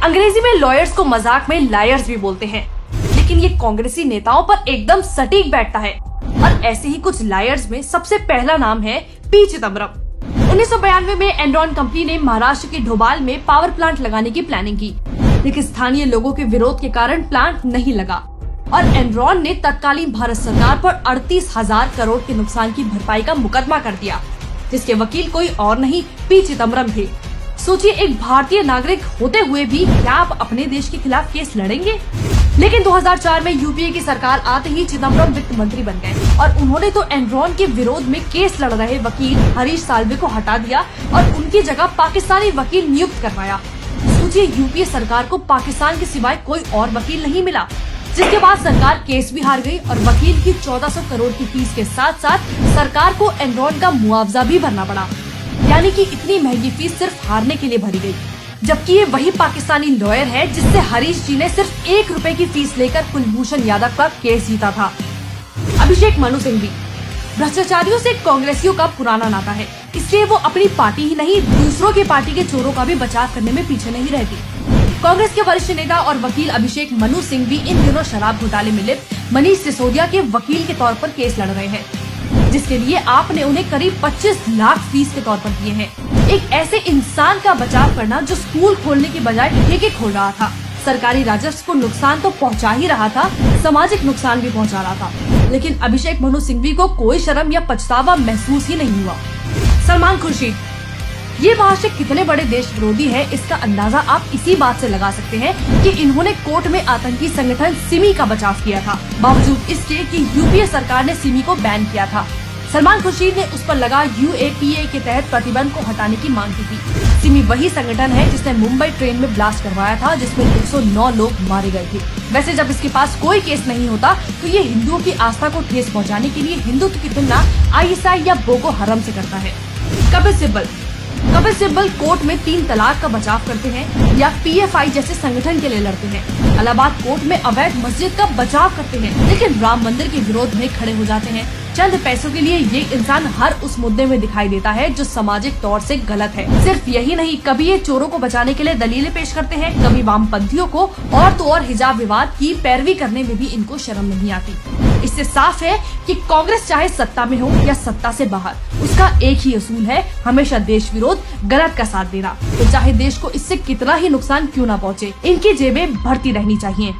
अंग्रेजी में लॉयर्स को मजाक में लायर्स भी बोलते हैं, लेकिन ये कांग्रेसी नेताओं पर एकदम सटीक बैठता है। और ऐसे ही कुछ लायर्स में सबसे पहला नाम है पी चिदम्बरम। 1992 में एनरॉन कंपनी ने महाराष्ट्र के ढोबाल में पावर प्लांट लगाने की प्लानिंग की, लेकिन स्थानीय लोगों के विरोध के कारण प्लांट नहीं लगा और एनरॉन ने तत्कालीन भारत सरकार पर 38,000 करोड़ के नुकसान की भरपाई का मुकदमा कर दिया, जिसके वकील कोई और नहीं पी चिदम्बरम थे। सोचिए, एक भारतीय नागरिक होते हुए भी क्या आप अपने देश के खिलाफ केस लड़ेंगे? लेकिन 2004 में यूपीए की सरकार आते ही चिदम्बरम वित्त मंत्री बन गए और उन्होंने तो एनरॉन के विरोध में केस लड़ रहे वकील हरीश साल्वे को हटा दिया और उनकी जगह पाकिस्तानी वकील नियुक्त करवाया। सोचिए, यूपीए सरकार को पाकिस्तान के सिवाय कोई और वकील नहीं मिला, जिसके बाद सरकार केस भी हार गई और वकील की 1400 करोड़ की फीस के साथ साथ सरकार को एनरॉन का मुआवजा भी भरना पड़ा। यानी कि इतनी महंगी फीस सिर्फ हारने के लिए भरी गई, जबकि ये वही पाकिस्तानी लॉयर है जिससे हरीश जी ने सिर्फ 1 रुपए की फीस लेकर कुलभूषण यादव का केस जीता था। अभिषेक मनु सिंघवी भ्रष्टाचारियों से कांग्रेसियों का पुराना नाता है, इसलिए वो अपनी पार्टी ही नहीं दूसरों की पार्टी के चोरों का भी बचाव करने में पीछे नहीं रहती। कांग्रेस के वरिष्ठ नेता और वकील अभिषेक मनु सिंघवी इन दिनों शराब घोटाले में लिप्त मनीष सिसोदिया के वकील के तौर पर केस लड़ रहे हैं, जिसके लिए आपने उन्हें करीब 25 लाख फीस के तौर पर दिए हैं। एक ऐसे इंसान का बचाव करना जो स्कूल खोलने की बजाय ठेके खोल रहा था, सरकारी राजस्व को नुकसान तो पहुंचा ही रहा था, सामाजिक नुकसान भी पहुंचा रहा था, लेकिन अभिषेक मनु सिंघवी को कोई शर्म या पछतावा महसूस ही नहीं हुआ। सलमान खुर्शीद, ये महाशय कितने बड़े देश विरोधी है, इसका अंदाजा आप इसी बात से लगा सकते हैं कि इन्होंने कोर्ट में आतंकी संगठन सिमी का बचाव किया था, बावजूद इसके कि यूपीए सरकार ने सिमी को बैन किया था। सलमान खुर्शीद ने उस पर लगा यूएपीए के तहत प्रतिबंध को हटाने की मांग की थी। सिमी वही संगठन है जिसने मुंबई ट्रेन में ब्लास्ट करवाया था, जिसमें 109 लोग मारे गए थे। वैसे जब इसके पास कोई केस नहीं होता तो ये हिंदुओं की आस्था को ठेस पहुँचाने के लिए हिंदुत्व की तुलना आईएसआई या बोको हरम से करता है। कपिल सिब्बल कोर्ट में 3 तलाक का बचाव करते हैं या पीएफआई जैसे संगठन के लिए लड़ते हैं। इलाहाबाद कोर्ट में अवैध मस्जिद का बचाव करते हैं, लेकिन राम मंदिर के विरोध में खड़े हो जाते हैं। चंद पैसों के लिए ये इंसान हर उस मुद्दे में दिखाई देता है जो सामाजिक तौर से गलत है। सिर्फ यही नहीं, कभी ये चोरों को बचाने के लिए दलीलें पेश करते हैं, कभी वामपंथियों को और तो और हिजाब विवाद की पैरवी करने में भी इनको शर्म नहीं आती। इससे साफ है कि कांग्रेस चाहे सत्ता में हो या सत्ता से बाहर, उसका एक ही असूल है, हमेशा देश विरोध, गलत का साथ देना। तो चाहे देश को इससे कितना ही नुकसान क्यों ना पहुँचे, इनकी जेबें भरती रहनी चाहिए।